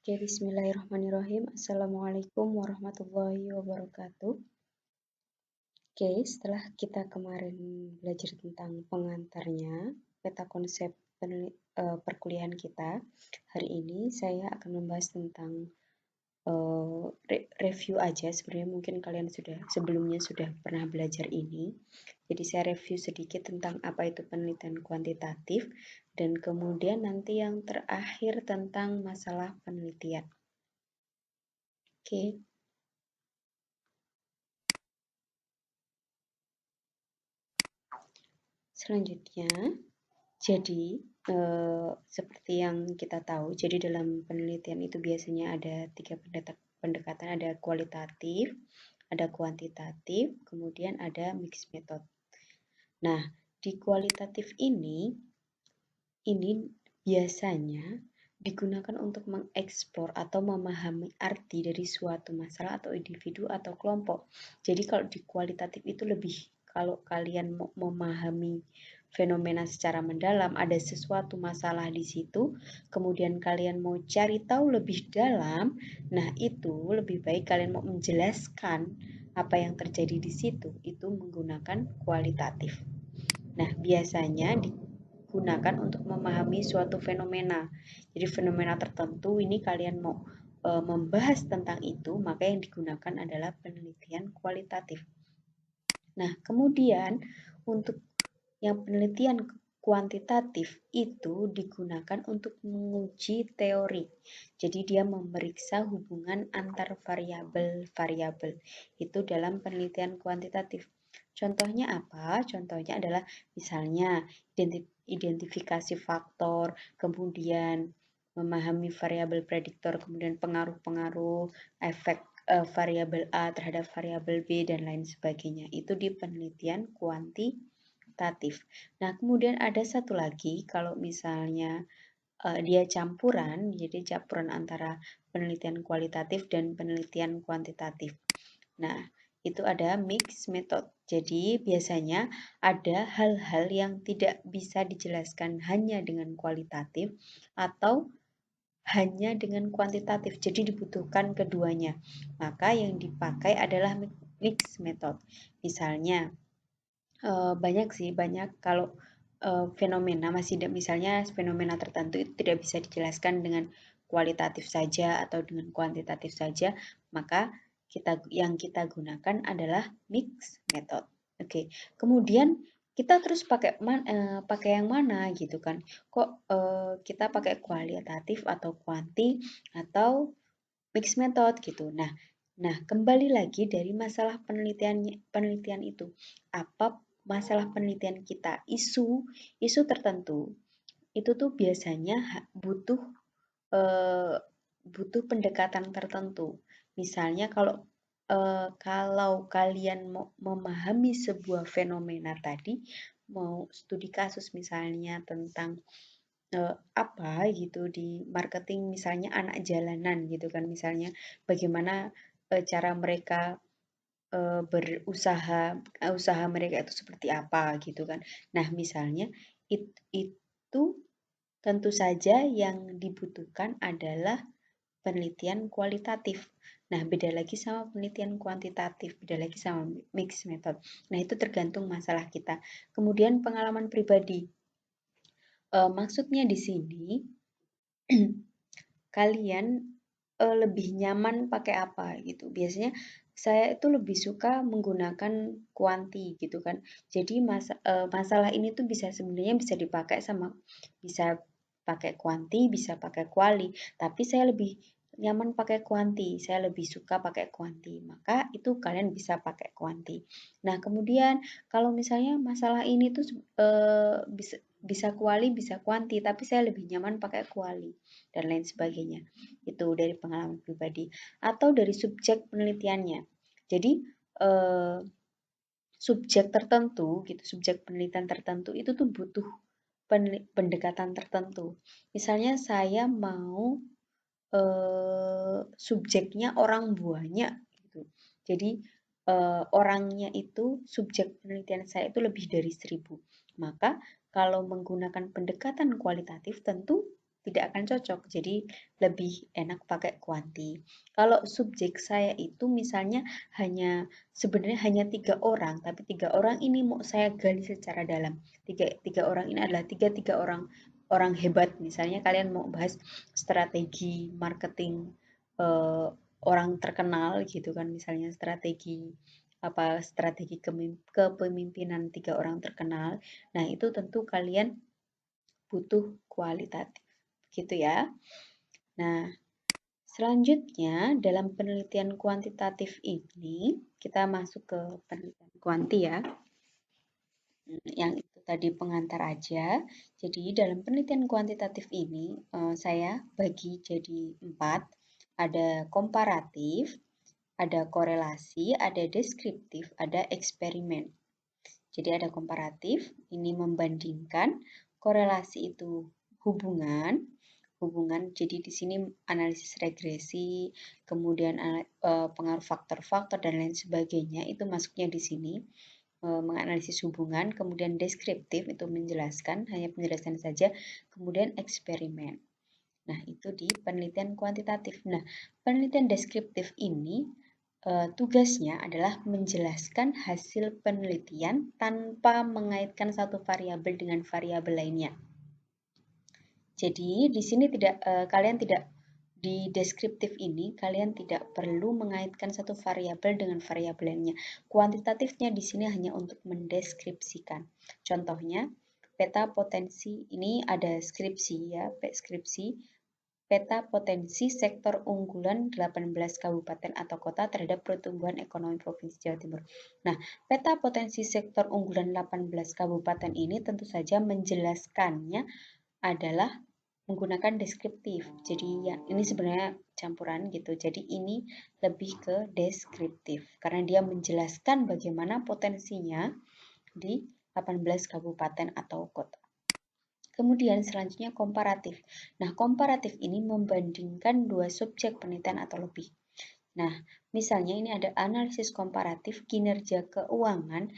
Oke, bismillahirrahmanirrahim. Assalamualaikum warahmatullahi wabarakatuh. Oke, setelah kita kemarin belajar tentang pengantarnya, peta konsep perkuliahan kita, hari ini saya akan membahas tentang review aja. Sebenarnya mungkin kalian sebelumnya sudah pernah belajar ini. Jadi saya review sedikit tentang apa itu penelitian kuantitatif, dan kemudian nanti yang terakhir tentang masalah penelitian. Oke. Selanjutnya, jadi seperti yang kita tahu, jadi dalam penelitian itu biasanya ada 3 pendekatan, ada kualitatif, ada kuantitatif, kemudian ada mixed method. Nah, di kualitatif ini biasanya digunakan untuk mengeksplor atau memahami arti dari suatu masalah atau individu atau kelompok. Jadi kalau di kualitatif itu lebih, kalau kalian mau memahami fenomena secara mendalam, ada sesuatu masalah di situ, kemudian kalian mau cari tahu lebih dalam, nah itu lebih baik kalian mau menjelaskan apa yang terjadi di situ, itu menggunakan kualitatif. Nah, biasanya digunakan untuk memahami suatu fenomena. Jadi fenomena tertentu ini kalian mau membahas tentang itu, maka yang digunakan adalah penelitian kualitatif. Nah, kemudian untuk yang penelitian kuantitatif itu digunakan untuk menguji teori. Jadi dia memeriksa hubungan antar variabel-variabel. Itu dalam penelitian kuantitatif. Contohnya apa? Contohnya adalah misalnya identifikasi faktor, kemudian memahami variabel prediktor, kemudian pengaruh-pengaruh, efek variabel A terhadap variabel B, dan lain sebagainya. Itu di penelitian kuantitatif. Nah, kemudian ada satu lagi, kalau misalnya dia campuran, jadi campuran antara penelitian kualitatif dan penelitian kuantitatif. Nah, itu ada mixed method. Jadi, biasanya ada hal-hal yang tidak bisa dijelaskan hanya dengan kualitatif atau hanya dengan kuantitatif. Jadi, dibutuhkan keduanya. Maka yang dipakai adalah mixed method. Misalnya, banyak kalau fenomena misalnya fenomena tertentu itu tidak bisa dijelaskan dengan kualitatif saja atau dengan kuantitatif saja, maka yang kita gunakan adalah mixed method. Oke, kemudian kita terus pakai yang mana gitu kan? Kok kita pakai kualitatif atau kuanti atau mixed method gitu. Nah, kembali lagi dari masalah penelitian itu. Apa masalah penelitian kita? Isu tertentu. Itu tuh biasanya butuh pendekatan tertentu. Misalnya kalau kalian mau memahami sebuah fenomena tadi, mau studi kasus misalnya tentang apa gitu di marketing, misalnya anak jalanan gitu kan, misalnya bagaimana cara mereka berusaha, usaha mereka itu seperti apa gitu kan. Nah, misalnya itu tentu saja yang dibutuhkan adalah penelitian kualitatif. Nah, beda lagi sama penelitian kuantitatif, beda lagi sama mixed method. Nah, itu tergantung masalah kita. Kemudian pengalaman pribadi. Maksudnya di sini kalian lebih nyaman pakai apa gitu. Biasanya saya itu lebih suka menggunakan kuanti gitu kan. Jadi masalah ini tuh sebenarnya bisa dipakai bisa pakai kuanti, bisa pakai kuali, tapi saya lebih nyaman pakai kuanti, saya lebih suka pakai kuanti, maka itu kalian bisa pakai kuanti. Nah, kemudian kalau misalnya masalah ini tuh bisa kuali, bisa kuanti, tapi saya lebih nyaman pakai kuali, dan lain sebagainya. Itu dari pengalaman pribadi atau dari subjek penelitiannya. Jadi subjek tertentu gitu, subjek penelitian tertentu itu tuh butuh pendekatan tertentu. Misalnya saya mau subjeknya orang banyak gitu. Jadi orangnya itu, subjek penelitian saya itu lebih dari 1000. Maka kalau menggunakan pendekatan kualitatif tentu tidak akan cocok. Jadi lebih enak pakai kuanti. Kalau subjek saya itu misalnya sebenarnya hanya 3 orang, tapi 3 orang ini mau saya gali secara dalam. Tiga orang ini adalah tiga orang orang hebat. Misalnya kalian mau bahas strategi marketing eh, orang terkenal gitu kan, misalnya strategi kepemimpinan 3 orang terkenal. Nah, itu tentu kalian butuh kualitatif gitu ya. Nah, selanjutnya dalam penelitian kuantitatif ini kita masuk ke penelitian kuanti ya. Yang itu tadi pengantar aja. Jadi dalam penelitian kuantitatif ini saya bagi jadi 4. Ada komparatif, ada korelasi, ada deskriptif, ada eksperimen. Jadi ada komparatif, ini membandingkan, korelasi itu hubungan, jadi di sini analisis regresi, kemudian pengaruh faktor-faktor dan lain sebagainya itu masuknya di sini, menganalisis hubungan, kemudian deskriptif itu menjelaskan, hanya penjelasan saja, kemudian eksperimen. Nah, itu di penelitian kuantitatif. Nah, penelitian deskriptif ini tugasnya adalah menjelaskan hasil penelitian tanpa mengaitkan satu variabel dengan variabel lainnya. Jadi, di sini kalian tidak di deskriptif ini kalian tidak perlu mengaitkan satu variabel dengan variabel lainnya. Kuantitatifnya di sini hanya untuk mendeskripsikan. Contohnya, peta potensi ini ada skripsi ya, skripsi peta potensi sektor unggulan 18 kabupaten atau kota terhadap pertumbuhan ekonomi Provinsi Jawa Timur. Nah, peta potensi sektor unggulan 18 kabupaten ini tentu saja menjelaskannya adalah menggunakan deskriptif. Jadi ya ini sebenarnya campuran gitu. Jadi ini lebih ke deskriptif karena dia menjelaskan bagaimana potensinya di 18 kabupaten atau kota. Kemudian selanjutnya komparatif. Nah, komparatif ini membandingkan 2 subjek penelitian atau lebih. Nah, misalnya ini ada analisis komparatif kinerja keuangan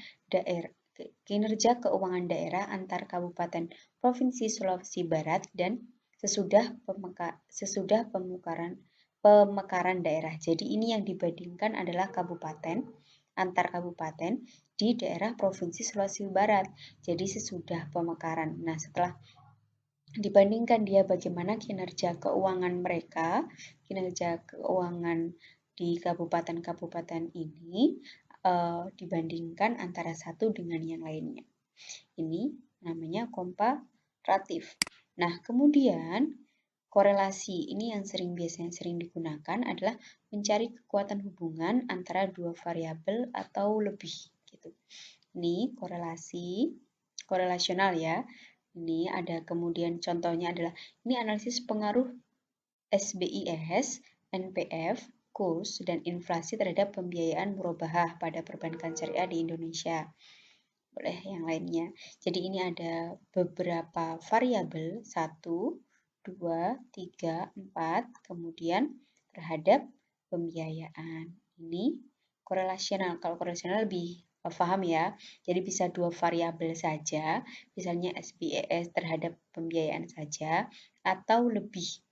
daerah antar kabupaten Provinsi Sulawesi Barat dan sesudah pemekaran daerah. Jadi ini yang dibandingkan adalah antar kabupaten di daerah Provinsi Sulawesi Barat. Jadi sesudah pemekaran. Nah, setelah dibandingkan dia bagaimana kinerja keuangan mereka, kinerja keuangan di kabupaten-kabupaten ini dibandingkan antara satu dengan yang lainnya. Ini namanya komparatif. Nah, kemudian korelasi ini yang biasanya sering digunakan adalah mencari kekuatan hubungan antara 2 variabel atau lebih gitu. Ini korelasional ya. Ini ada kemudian contohnya adalah ini analisis pengaruh SBIS, NPF, kurs, dan inflasi terhadap pembiayaan murabahah pada perbankan syariah di Indonesia. Boleh yang lainnya. Jadi ini ada beberapa variabel 1, 2, 3, 4, kemudian terhadap pembiayaan. Ini korelasional. Kalau korelasional lebih paham ya. Jadi bisa 2 variabel saja, misalnya SBES terhadap pembiayaan saja, atau lebih.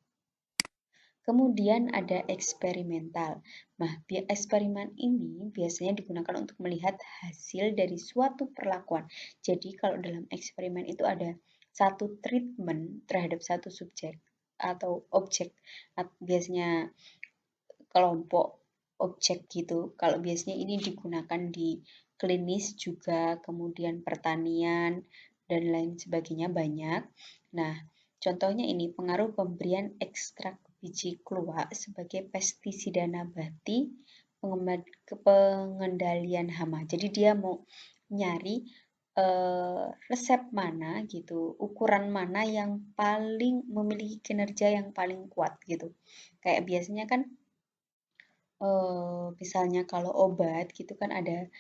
Kemudian ada eksperimental. Nah, eksperimen ini biasanya digunakan untuk melihat hasil dari suatu perlakuan. Jadi kalau dalam eksperimen itu ada satu treatment terhadap satu subjek atau objek. Biasanya kelompok objek gitu. Kalau biasanya ini digunakan di klinis juga, kemudian pertanian, dan lain sebagainya banyak. Nah, contohnya ini pengaruh pemberian ekstrak biji kluwak sebagai pestisida nabati pengendalian hama. Jadi dia mau nyari resep mana gitu, ukuran mana yang paling memiliki kinerja yang paling kuat gitu. Kayak biasanya kan misalnya kalau obat gitu kan ada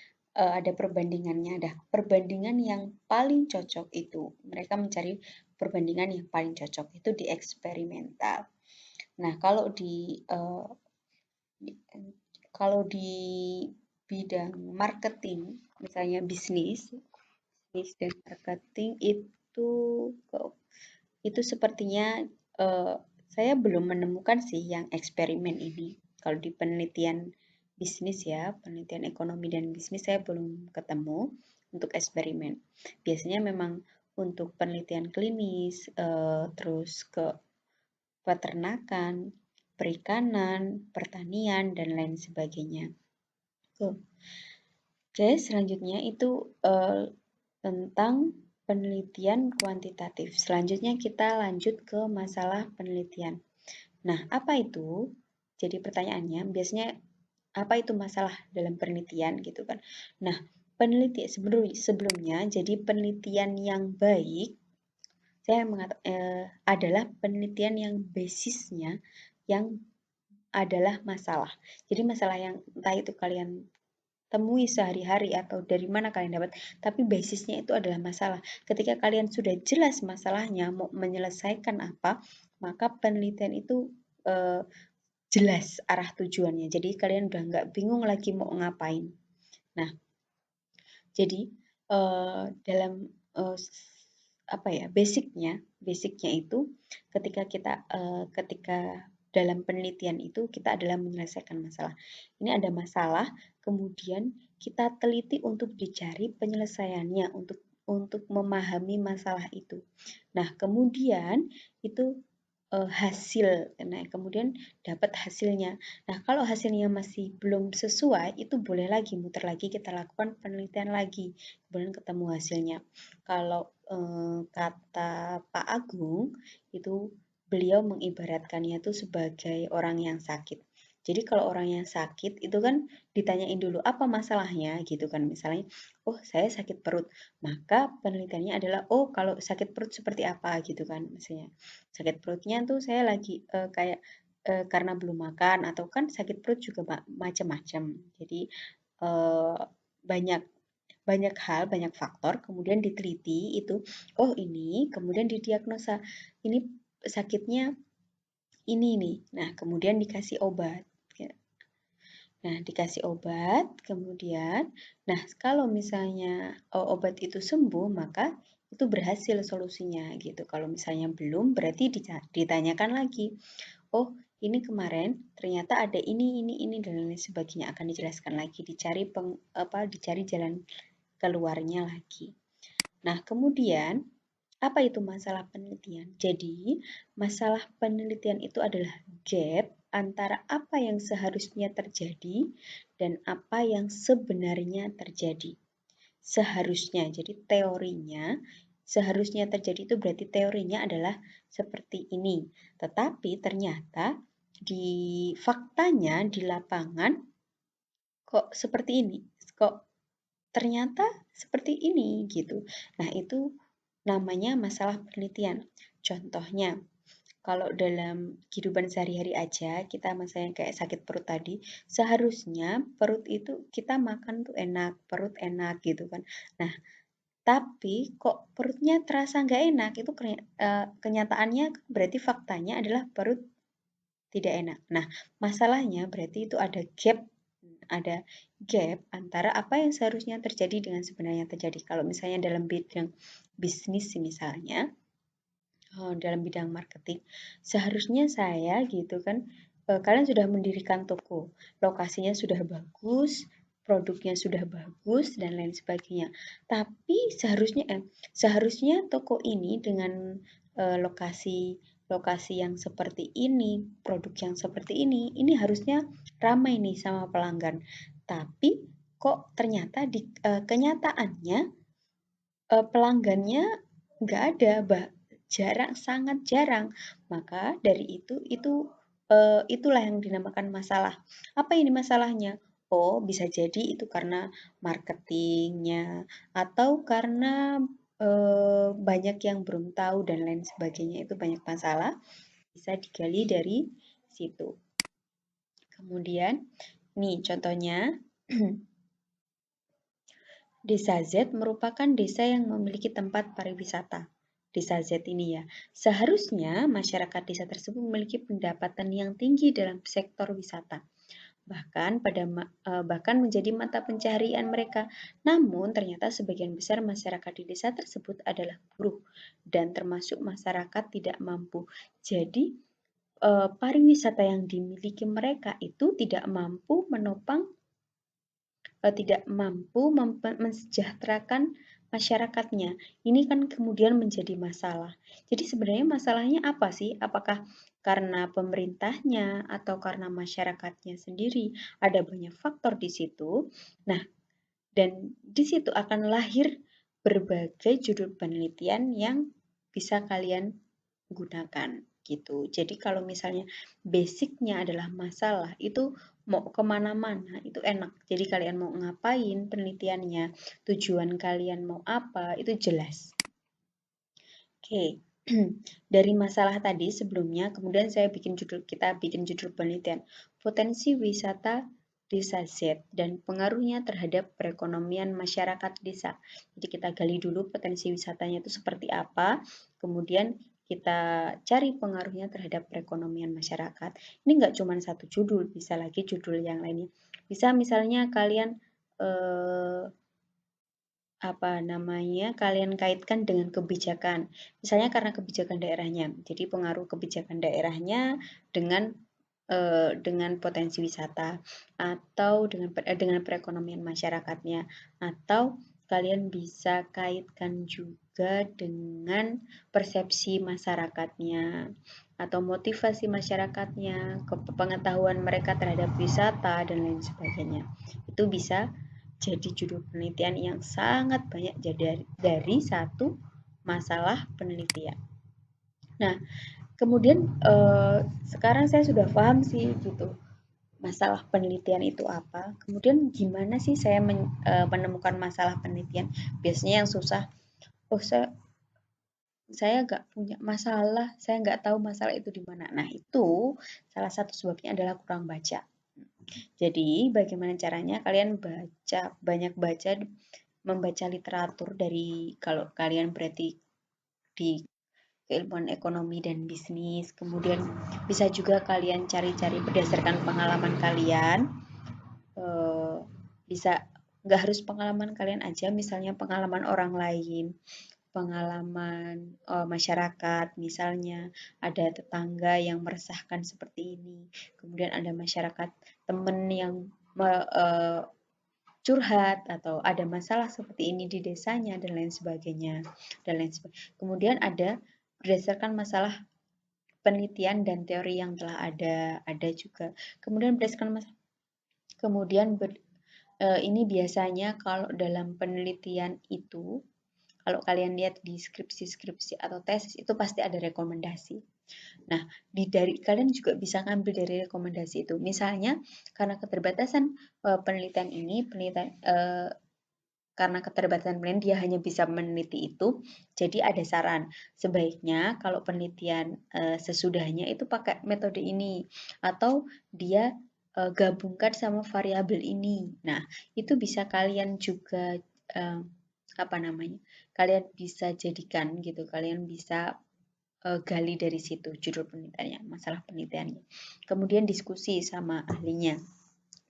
perbandingannya, ada perbandingan yang paling cocok itu. Mereka mencari perbandingan yang paling cocok itu di eksperimental. Nah, kalau di bidang marketing, misalnya bisnis dan marketing itu sepertinya saya belum menemukan sih yang eksperimen ini. Kalau di penelitian bisnis ya, penelitian ekonomi dan bisnis saya belum ketemu untuk eksperimen. Biasanya memang untuk penelitian klinis, terus ke peternakan, perikanan, pertanian, dan lain sebagainya. Oke, selanjutnya itu tentang penelitian kuantitatif. Selanjutnya kita lanjut ke masalah penelitian. Nah, apa itu? Jadi pertanyaannya biasanya apa itu masalah dalam penelitian gitu kan. Nah, sebelumnya jadi penelitian yang baik saya adalah penelitian yang basisnya yang adalah masalah. Jadi masalah yang entah itu kalian temui sehari-hari atau dari mana kalian dapat, tapi basisnya itu adalah masalah. Ketika kalian sudah jelas masalahnya, mau menyelesaikan apa, maka penelitian itu jelas arah tujuannya. Jadi kalian udah nggak bingung lagi mau ngapain. Nah, jadi dalam apa ya basicnya itu ketika dalam penelitian itu kita adalah menyelesaikan masalah. Ini ada masalah, kemudian kita teliti untuk dicari penyelesaiannya untuk memahami masalah itu. Nah, kemudian itu hasil, nah kemudian dapat hasilnya. Nah, kalau hasilnya masih belum sesuai, itu boleh lagi muter lagi kita lakukan penelitian lagi, kemudian ketemu hasilnya. Kalau kata Pak Agung itu beliau mengibaratkannya itu sebagai orang yang sakit. Jadi kalau orang yang sakit itu kan ditanyain dulu apa masalahnya gitu kan, misalnya, oh saya sakit perut, maka penelitiannya adalah oh kalau sakit perut seperti apa gitu kan, misalnya sakit perutnya tuh saya lagi kayak karena belum makan atau kan sakit perut juga macam-macam. Jadi banyak banyak hal, banyak faktor, kemudian diteliti itu, oh ini, kemudian didiagnosa, ini sakitnya ini nih. Nah, kemudian dikasih obat. Nah, dikasih obat, kemudian, nah kalau misalnya obat itu sembuh, maka itu berhasil solusinya gitu. Kalau misalnya belum, berarti ditanyakan lagi. Oh, ini kemarin ternyata ada ini, dan lain sebagainya akan dijelaskan lagi, dicari jalan keluarnya lagi. Nah, kemudian apa itu masalah penelitian? Jadi, masalah penelitian itu adalah gap antara apa yang seharusnya terjadi dan apa yang sebenarnya terjadi. Seharusnya, jadi teorinya, seharusnya terjadi itu berarti teorinya adalah seperti ini. Tetapi ternyata di faktanya, di lapangan, kok seperti ini, kok ternyata seperti ini gitu. Nah, itu namanya masalah penelitian. Contohnya, kalau dalam kehidupan sehari-hari aja, kita misalnya kayak sakit perut tadi, seharusnya perut itu kita makan tuh enak, perut enak gitu kan. Nah, tapi kok perutnya terasa nggak enak, itu kenyataannya berarti faktanya adalah perut tidak enak. Nah, masalahnya berarti itu ada gap antara apa yang seharusnya terjadi dengan sebenarnya terjadi. Kalau misalnya dalam bidang bisnis misalnya, dalam bidang marketing, seharusnya saya gitu kan, kalian sudah mendirikan toko, lokasinya sudah bagus, produknya sudah bagus dan lain sebagainya. Tapi seharusnya toko ini dengan lokasi lokasi yang seperti ini, produk yang seperti ini harusnya ramai nih sama pelanggan. Tapi kok ternyata di kenyataannya pelanggannya nggak ada, jarang, sangat jarang. Maka dari itulah yang dinamakan masalah. Apa ini masalahnya? Oh, bisa jadi itu karena marketingnya atau karena banyak yang belum tahu dan lain sebagainya. Itu banyak masalah, bisa digali dari situ. Kemudian, nih contohnya, Desa Z merupakan desa yang memiliki tempat pariwisata. Desa Z ini ya, seharusnya masyarakat desa tersebut memiliki pendapatan yang tinggi dalam sektor wisata. bahkan menjadi mata pencaharian mereka. Namun ternyata sebagian besar masyarakat di desa tersebut adalah buruh dan termasuk masyarakat tidak mampu. Jadi pariwisata yang dimiliki mereka itu tidak mampu menopang, tidak mampu mensejahterakan masyarakatnya. Ini kan kemudian menjadi masalah. Jadi sebenarnya masalahnya apa sih? Apakah karena pemerintahnya atau karena masyarakatnya sendiri? Ada banyak faktor di situ. Nah, dan di situ akan lahir berbagai judul penelitian yang bisa kalian gunakan gitu. Jadi kalau misalnya basicnya adalah masalah, itu mau kemana-mana itu enak. Jadi kalian mau ngapain penelitiannya, tujuan kalian mau apa, itu jelas. Oke, dari masalah tadi sebelumnya, kemudian kita bikin judul penelitian, potensi wisata desa Z dan pengaruhnya terhadap perekonomian masyarakat desa. Jadi kita gali dulu potensi wisatanya itu seperti apa, kemudian kita cari pengaruhnya terhadap perekonomian masyarakat. Ini nggak cuma satu judul, bisa lagi judul yang lainnya. Bisa misalnya kalian kalian kaitkan dengan kebijakan. Misalnya karena kebijakan daerahnya. Jadi pengaruh kebijakan daerahnya dengan potensi wisata atau dengan perekonomian masyarakatnya, atau kalian bisa kaitkan juga dengan persepsi masyarakatnya atau motivasi masyarakatnya, pengetahuan mereka terhadap wisata dan lain sebagainya. Itu bisa jadi judul penelitian yang sangat banyak dari satu masalah penelitian. Nah, kemudian sekarang saya sudah paham sih gitu masalah penelitian itu apa. Kemudian gimana sih saya menemukan masalah penelitian? Biasanya yang susah, oh saya nggak punya masalah, saya nggak tahu masalah itu di mana. Nah itu salah satu sebabnya adalah kurang baca. Jadi bagaimana caranya kalian banyak baca, membaca literatur dari, kalau kalian berarti di keilmuan ekonomi dan bisnis. Kemudian bisa juga kalian cari-cari berdasarkan pengalaman kalian. Bisa nggak harus pengalaman kalian aja, misalnya pengalaman orang lain, pengalaman masyarakat, misalnya ada tetangga yang meresahkan seperti ini, kemudian ada masyarakat temen yang curhat atau ada masalah seperti ini di desanya dan lain sebagainya kemudian ada berdasarkan masalah penelitian dan teori yang telah ada juga kemudian ini biasanya kalau dalam penelitian itu, kalau kalian lihat di skripsi atau tesis itu pasti ada rekomendasi. Nah, dari kalian juga bisa ngambil dari rekomendasi itu. Misalnya karena keterbatasan penelitian ini, karena keterbatasan penelitian dia hanya bisa meneliti itu, jadi ada saran sebaiknya kalau penelitian sesudahnya itu pakai metode ini atau dia gabungkan sama variabel ini. Nah, itu bisa kalian juga kalian bisa jadikan gitu, kalian bisa gali dari situ judul penelitiannya, masalah penelitiannya. Kemudian diskusi sama ahlinya.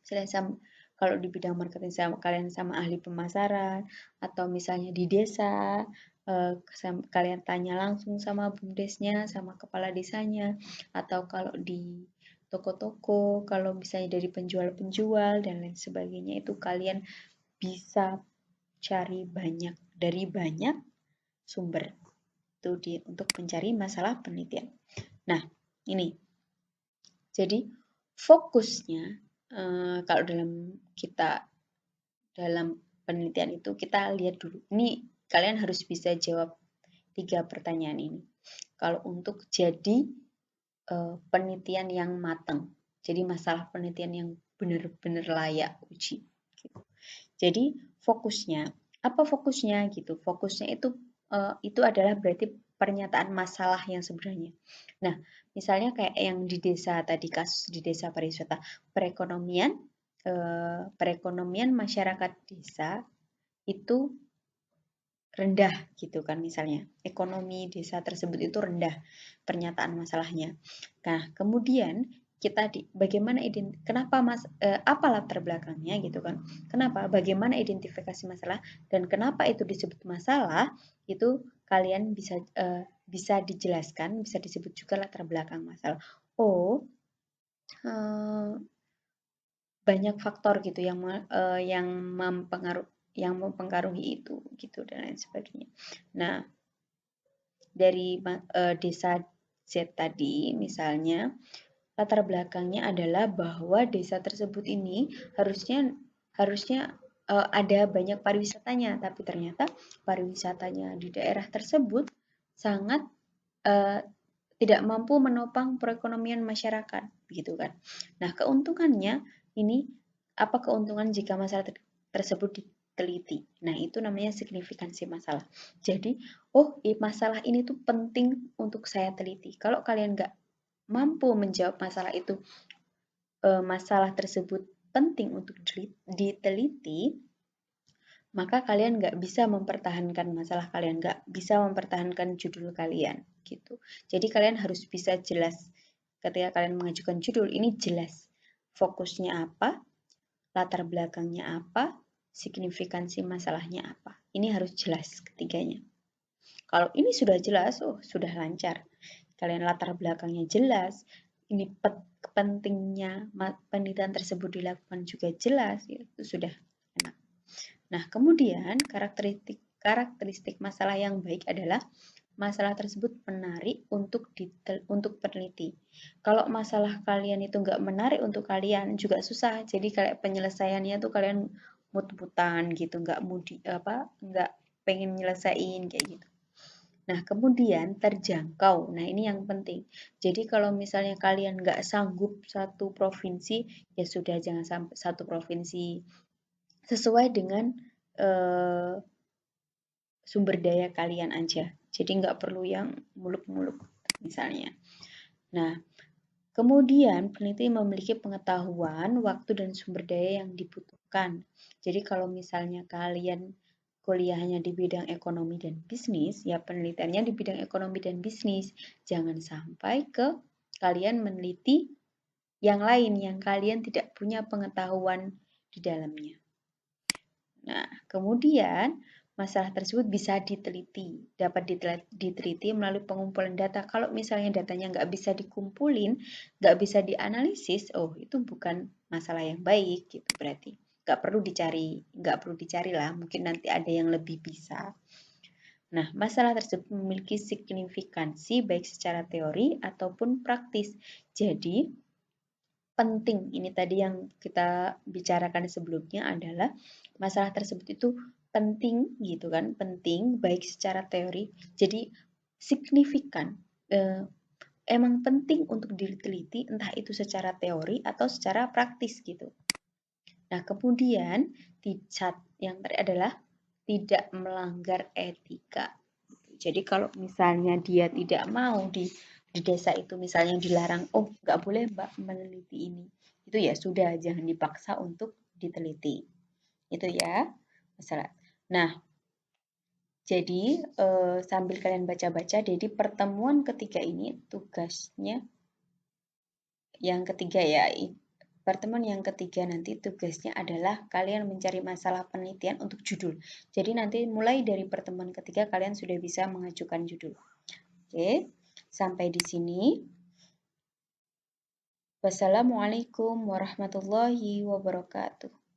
Misalnya kalau di bidang marketing kalian sama ahli pemasaran atau misalnya di desa kalian tanya langsung sama bumdesnya, sama kepala desanya, atau kalau di toko-toko, kalau misalnya dari penjual-penjual dan lain sebagainya, itu kalian bisa cari dari banyak sumber itu untuk mencari masalah penelitian. Nah, ini jadi fokusnya kalau dalam penelitian itu kita lihat dulu. Ini kalian harus bisa jawab 3 pertanyaan ini. Kalau untuk jadi penelitian yang matang, jadi masalah penelitian yang benar-benar layak uji. Gitu. Jadi fokusnya, apa fokusnya gitu? Fokusnya itu adalah berarti pernyataan masalah yang sebenarnya. Nah, misalnya kayak yang di desa tadi, kasus di desa pariwisata, perekonomian masyarakat desa itu rendah gitu kan, misalnya ekonomi desa tersebut itu rendah, pernyataan masalahnya. Nah, kemudian bagaimana kenapa apa latar belakangnya gitu kan? Kenapa? Bagaimana identifikasi masalah dan kenapa itu disebut masalah? Itu kalian bisa dijelaskan, bisa disebut juga latar belakang masalah. Oh, banyak faktor gitu yang mempengaruhi itu gitu dan lain sebagainya. Nah, dari desa Z tadi misalnya latar belakangnya adalah bahwa desa tersebut ini harusnya ada banyak pariwisatanya, tapi ternyata pariwisatanya di daerah tersebut sangat tidak mampu menopang perekonomian masyarakat, gitu kan. Nah, keuntungannya ini apa keuntungan jika masalah tersebut diteliti? Nah, itu namanya signifikansi masalah. Jadi, masalah ini tuh penting untuk saya teliti. Kalau kalian nggak mampu menjawab masalah itu, masalah tersebut penting untuk diteliti, maka kalian nggak bisa mempertahankan masalah kalian, nggak bisa mempertahankan judul kalian gitu. Jadi kalian harus bisa jelas ketika kalian mengajukan judul ini jelas fokusnya apa, latar belakangnya apa, signifikansi masalahnya apa. Ini harus jelas ketiganya. Kalau ini sudah jelas, sudah lancar. Kalian latar belakangnya jelas, ini pentingnya penelitian tersebut dilakukan juga jelas, itu sudah enak. Nah, kemudian karakteristik masalah yang baik adalah masalah tersebut menarik untuk peneliti. Kalau masalah kalian itu nggak menarik untuk kalian juga susah. Jadi kayak penyelesaiannya tuh kalian mut-mutan gitu, nggak pengen nyelesain kayak gitu. Nah, kemudian terjangkau. Nah, ini yang penting. Jadi kalau misalnya kalian nggak sanggup satu provinsi, ya sudah jangan sampai satu provinsi. Sesuai dengan sumber daya kalian aja. Jadi nggak perlu yang muluk-muluk misalnya. Nah, kemudian peneliti memiliki pengetahuan, waktu, dan sumber daya yang dibutuhkan. Jadi kalau misalnya kalian kuliahnya di bidang ekonomi dan bisnis, ya penelitiannya di bidang ekonomi dan bisnis. Jangan sampai kalian meneliti yang lain yang kalian tidak punya pengetahuan di dalamnya. Nah, kemudian masalah tersebut bisa dapat diteliti melalui pengumpulan data. Kalau misalnya datanya nggak bisa dikumpulin, nggak bisa dianalisis, itu bukan masalah yang baik gitu berarti. Nggak perlu dicari lah, mungkin nanti ada yang lebih bisa. Nah, masalah tersebut memiliki signifikansi baik secara teori ataupun praktis. Jadi, penting, ini tadi yang kita bicarakan sebelumnya adalah masalah tersebut itu penting gitu kan, penting baik secara teori, jadi signifikan, emang penting untuk diteliti entah itu secara teori atau secara praktis gitu. Nah, kemudian yang terakhir adalah tidak melanggar etika. Jadi kalau misalnya dia tidak mau di desa itu misalnya dilarang, nggak boleh Mbak meneliti ini. Itu ya sudah, jangan dipaksa untuk diteliti. Itu ya, masalah. Nah, jadi sambil kalian baca-baca, jadi pertemuan ketiga ini tugasnya yang ketiga ya, pertemuan yang ketiga nanti tugasnya adalah kalian mencari masalah penelitian untuk judul. Jadi nanti mulai dari pertemuan ketiga kalian sudah bisa mengajukan judul. Oke, sampai di sini. Wassalamualaikum warahmatullahi wabarakatuh.